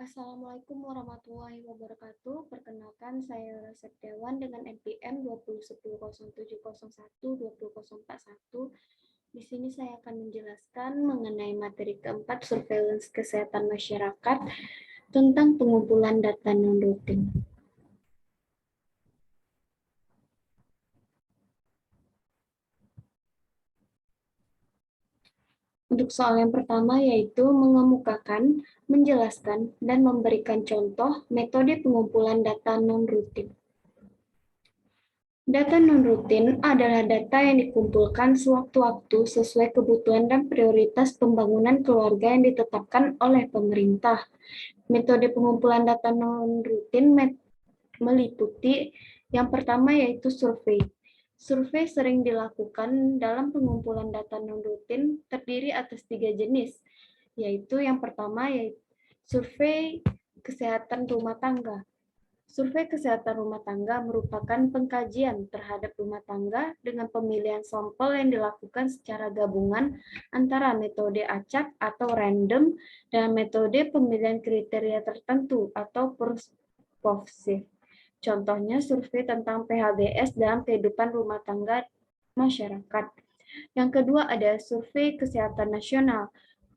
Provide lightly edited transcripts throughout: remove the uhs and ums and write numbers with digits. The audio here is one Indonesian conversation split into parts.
Assalamualaikum warahmatullahi wabarakatuh. Perkenalkan, saya Rara Septiawan dengan NPM 201007012041. Di sini saya akan menjelaskan mengenai materi keempat, surveillance kesehatan masyarakat tentang pengumpulan data non-rutin. Untuk soal yang pertama yaitu mengemukakan, menjelaskan, dan memberikan contoh metode pengumpulan data non-rutin. Data non-rutin adalah data yang dikumpulkan sewaktu-waktu sesuai kebutuhan dan prioritas pembangunan keluarga yang ditetapkan oleh pemerintah. Metode pengumpulan data non-rutin meliputi yang pertama yaitu survei. Survei sering dilakukan dalam pengumpulan data non-rutin terdiri atas 3 jenis, yaitu yang pertama yaitu survei kesehatan rumah tangga. Survei kesehatan rumah tangga merupakan pengkajian terhadap rumah tangga dengan pemilihan sampel yang dilakukan secara gabungan antara metode acak atau random dan metode pemilihan kriteria tertentu atau persuasif. Contohnya survei tentang PHBS dalam kehidupan rumah tangga masyarakat. Yang kedua ada survei kesehatan nasional.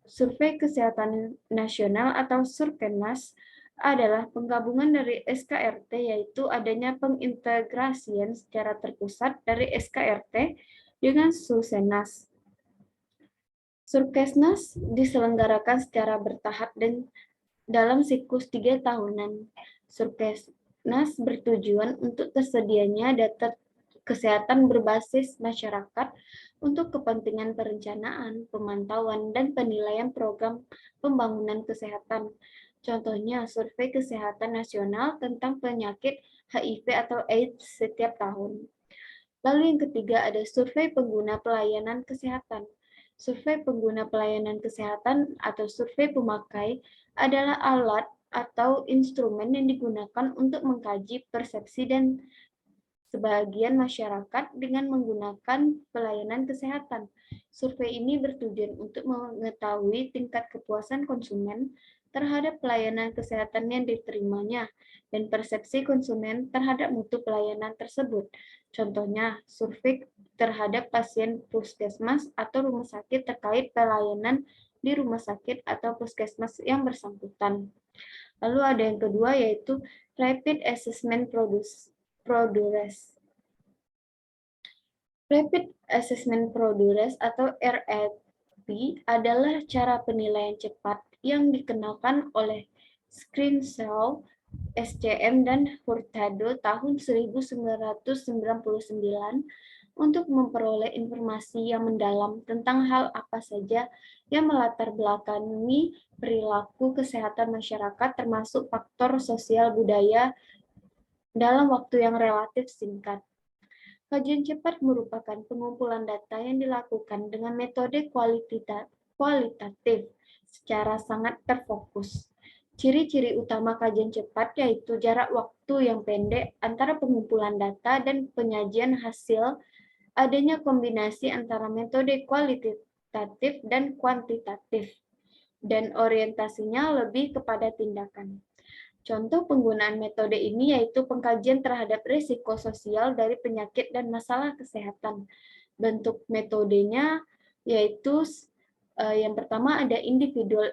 Survei kesehatan nasional atau Surkenas adalah penggabungan dari SKRT, yaitu adanya pengintegrasian secara terpusat dari SKRT dengan Susenas. Surkesnas diselenggarakan secara bertahap dan dalam siklus 3 tahunan. Surkesnas bertujuan untuk tersedianya data kesehatan berbasis masyarakat untuk kepentingan perencanaan, pemantauan, dan penilaian program pembangunan kesehatan. Contohnya, survei kesehatan nasional tentang penyakit HIV atau AIDS setiap tahun. Lalu yang ketiga ada survei pengguna pelayanan kesehatan. Survei pengguna pelayanan kesehatan atau survei pemakai adalah alat atau instrumen yang digunakan untuk mengkaji persepsi dan sebagian masyarakat dengan menggunakan pelayanan kesehatan. Survei ini bertujuan untuk mengetahui tingkat kepuasan konsumen terhadap pelayanan kesehatan yang diterimanya dan persepsi konsumen terhadap mutu pelayanan tersebut. Contohnya, survei terhadap pasien puskesmas atau rumah sakit terkait pelayanan di rumah sakit atau puskesmas yang bersangkutan. Lalu ada yang kedua yaitu Rapid Assessment Progress. Rapid Assessment Progress atau RAP adalah cara penilaian cepat yang dikenalkan oleh Scrimshaw, SCM, dan Hurtado tahun 1999 untuk memperoleh informasi yang mendalam tentang hal apa saja yang melatar belakangi perilaku kesehatan masyarakat termasuk faktor sosial budaya dalam waktu yang relatif singkat. Kajian cepat merupakan pengumpulan data yang dilakukan dengan metode kualitatif secara sangat terfokus. Ciri-ciri utama kajian cepat yaitu jarak waktu yang pendek antara pengumpulan data dan penyajian hasil, adanya kombinasi antara metode kualitatif dan kuantitatif, dan orientasinya lebih kepada tindakan. Contoh penggunaan metode ini yaitu pengkajian terhadap risiko sosial dari penyakit dan masalah kesehatan. Bentuk metodenya yaitu yang pertama ada individual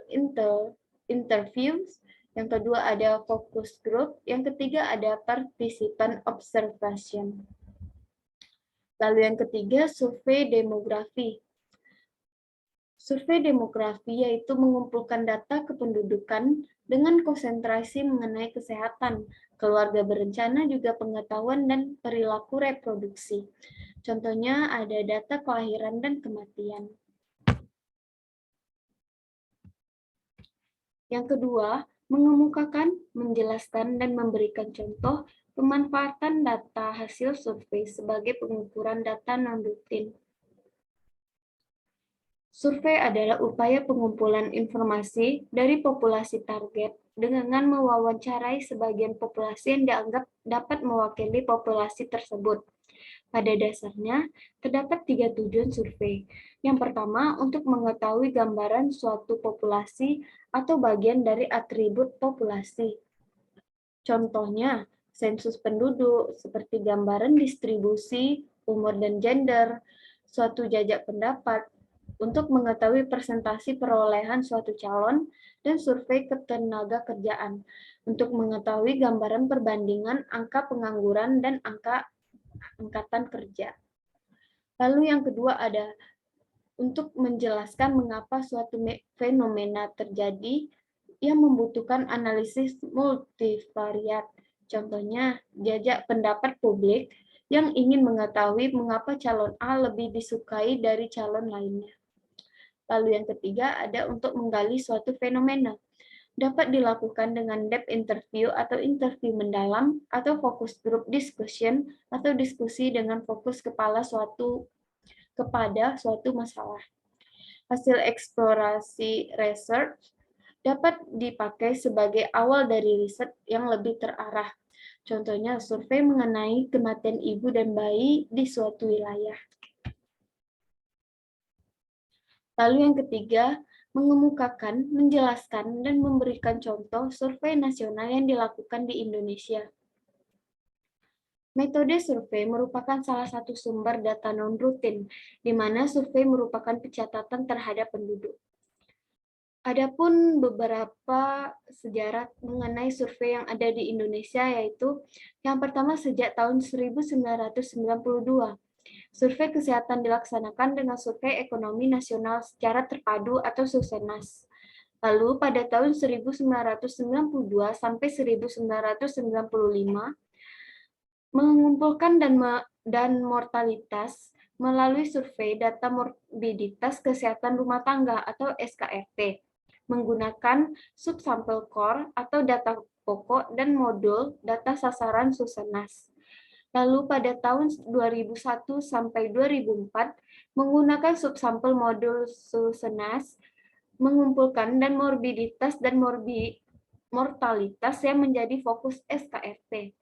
interviews, yang kedua ada focus group, yang ketiga ada participant observation. Lalu yang ketiga survei demografi. Survei demografi yaitu mengumpulkan data kependudukan dengan konsentrasi mengenai kesehatan, keluarga berencana, juga pengetahuan dan perilaku reproduksi. Contohnya ada data kelahiran dan kematian. Yang kedua, mengemukakan, menjelaskan, dan memberikan contoh pemanfaatan data hasil survei sebagai pengukuran data non-rutin. Survei adalah upaya pengumpulan informasi dari populasi target dengan mewawancarai sebagian populasi yang dianggap dapat mewakili populasi tersebut. Pada dasarnya, terdapat 3 tujuan survei. Yang pertama, untuk mengetahui gambaran suatu populasi atau bagian dari atribut populasi. Contohnya, sensus penduduk seperti gambaran distribusi, umur dan gender, suatu jajak pendapat, untuk mengetahui presentasi perolehan suatu calon, dan survei ketenaga kerjaan, untuk mengetahui gambaran perbandingan angka pengangguran dan angka angkatan kerja. Lalu yang kedua ada untuk menjelaskan mengapa suatu fenomena terjadi yang membutuhkan analisis multivariat. Contohnya, jajak pendapat publik yang ingin mengetahui mengapa calon A lebih disukai dari calon lainnya. Lalu yang ketiga ada untuk menggali suatu fenomena. Dapat dilakukan dengan depth interview atau interview mendalam, atau focus group discussion atau diskusi dengan fokus kepada suatu masalah. Hasil eksplorasi research dapat dipakai sebagai awal dari riset yang lebih terarah. Contohnya, survei mengenai kematian ibu dan bayi di suatu wilayah. Lalu yang ketiga, mengemukakan, menjelaskan, dan memberikan contoh survei nasional yang dilakukan di Indonesia. Metode survei merupakan salah satu sumber data non-rutin, di mana survei merupakan pencatatan terhadap penduduk. Adapun beberapa sejarah mengenai survei yang ada di Indonesia, yaitu yang pertama sejak tahun 1992. Survei kesehatan dilaksanakan dengan Survei Ekonomi Nasional Secara Terpadu atau SUSENAS. Lalu pada tahun 1992 sampai 1995, mengumpulkan dan mortalitas melalui survei data morbiditas kesehatan rumah tangga atau SKRT, menggunakan subsampel core atau data pokok dan modul data sasaran SUSENAS. Lalu pada tahun 2001 sampai 2004, menggunakan subsampel modul SUSENAS, mengumpulkan dan morbiditas dan mortalitas yang menjadi fokus SKRT.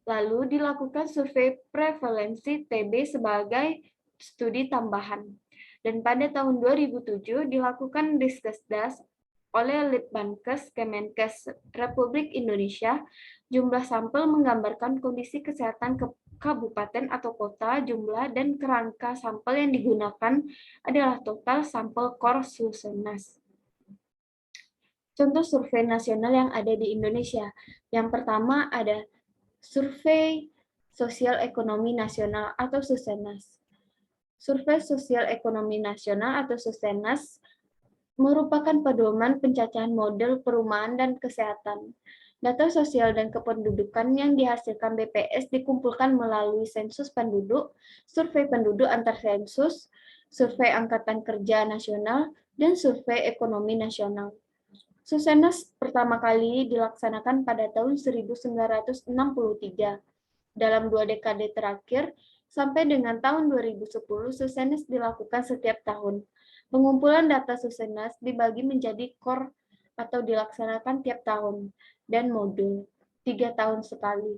Lalu dilakukan survei prevalensi TB sebagai studi tambahan. Dan pada tahun 2007 dilakukan Diskesdas oleh Litbangkes Kemenkes Republik Indonesia. Jumlah sampel menggambarkan kondisi kesehatan kabupaten atau kota, jumlah dan kerangka sampel yang digunakan adalah total sampel core SUSENAS. Contoh survei nasional yang ada di Indonesia. Yang pertama ada Survei Sosial Ekonomi Nasional atau SUSENAS. Survei Sosial Ekonomi Nasional atau SUSENAS merupakan pedoman pencacahan model perumahan dan kesehatan. Data sosial dan kependudukan yang dihasilkan BPS dikumpulkan melalui sensus penduduk, survei penduduk antar sensus, survei angkatan kerja nasional, dan survei ekonomi nasional. SUSENAS pertama kali dilaksanakan pada tahun 1963. Dalam 2 dekade terakhir, sampai dengan tahun 2010, SUSENAS dilakukan setiap tahun. Pengumpulan data SUSENAS dibagi menjadi core atau dilaksanakan tiap tahun, dan modul, 3 tahun sekali.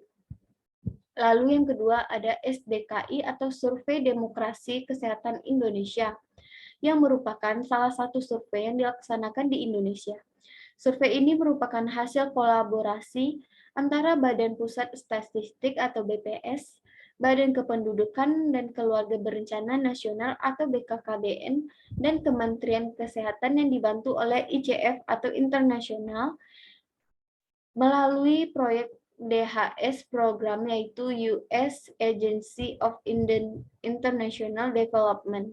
Lalu yang kedua ada SDKI atau Survei Demokrasi Kesehatan Indonesia, yang merupakan salah satu survei yang dilaksanakan di Indonesia. Survei ini merupakan hasil kolaborasi antara Badan Pusat Statistik atau BPS, Badan Kependudukan dan Keluarga Berencana Nasional atau BKKBN, dan Kementerian Kesehatan yang dibantu oleh ICF atau Internasional melalui proyek DHS program yaitu US Agency of International Development.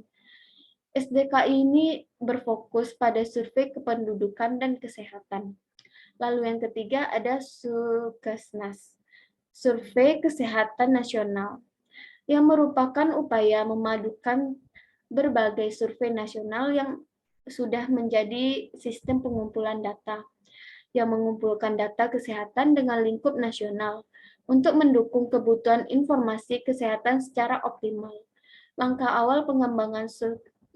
SDKI ini berfokus pada survei kependudukan dan kesehatan. Lalu yang ketiga ada Sukesnas, Survei Kesehatan Nasional, yang merupakan upaya memadukan berbagai survei nasional yang sudah menjadi sistem pengumpulan data, yang mengumpulkan data kesehatan dengan lingkup nasional untuk mendukung kebutuhan informasi kesehatan secara optimal. Langkah awal pengembangan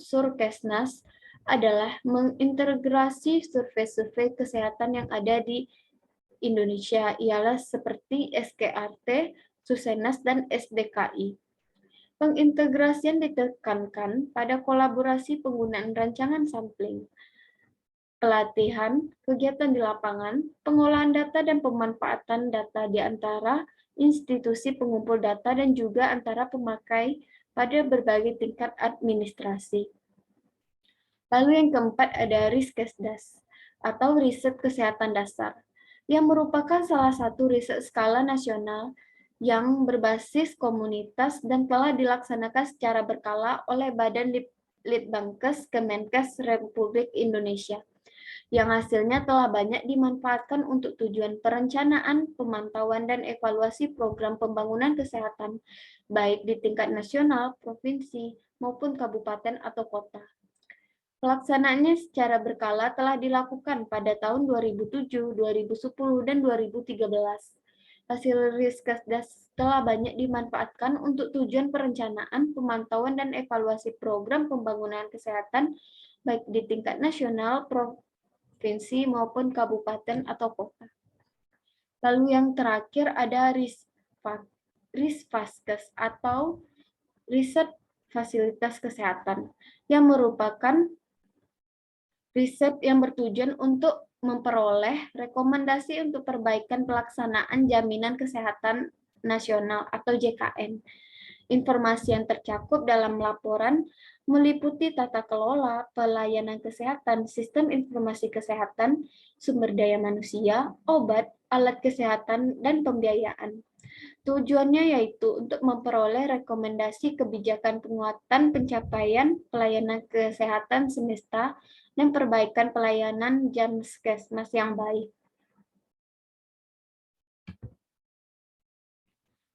Surkesnas adalah mengintegrasi survei-survei kesehatan yang ada di Indonesia, ialah seperti SKRT, SUSENAS, dan SDKI. Pengintegrasian ditekankan pada kolaborasi penggunaan rancangan sampling, pelatihan, kegiatan di lapangan, pengolahan data dan pemanfaatan data di antara institusi pengumpul data dan juga antara pemakai pada berbagai tingkat administrasi. Lalu yang keempat ada Riskesdas atau riset kesehatan dasar, yang merupakan salah satu riset skala nasional yang berbasis komunitas dan telah dilaksanakan secara berkala oleh Badan Litbangkes Kemenkes Republik Indonesia, yang hasilnya telah banyak dimanfaatkan untuk tujuan perencanaan, pemantauan, dan evaluasi program pembangunan kesehatan, baik di tingkat nasional, provinsi, maupun kabupaten atau kota. Pelaksanaannya secara berkala telah dilakukan pada tahun 2007, 2010, dan 2013. Hasil Riskesdas telah banyak dimanfaatkan untuk tujuan perencanaan, pemantauan, dan evaluasi program pembangunan kesehatan, baik di tingkat nasional, provinsi, maupun kabupaten atau kota. Lalu yang terakhir ada Risvaskes atau riset fasilitas kesehatan, yang merupakan riset yang bertujuan untuk memperoleh rekomendasi untuk perbaikan pelaksanaan jaminan kesehatan nasional atau JKN. Informasi yang tercakup dalam laporan meliputi tata kelola, pelayanan kesehatan, sistem informasi kesehatan, sumber daya manusia, obat, alat kesehatan, dan pembiayaan. Tujuannya yaitu untuk memperoleh rekomendasi kebijakan penguatan pencapaian pelayanan kesehatan semesta dan perbaikan pelayanan Jamskesmas yang baik.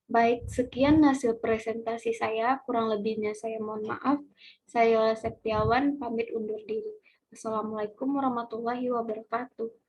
Baik, sekian hasil presentasi saya. Kurang lebihnya saya mohon maaf. Saya Yola Septiawan, pamit undur diri. Assalamualaikum warahmatullahi wabarakatuh.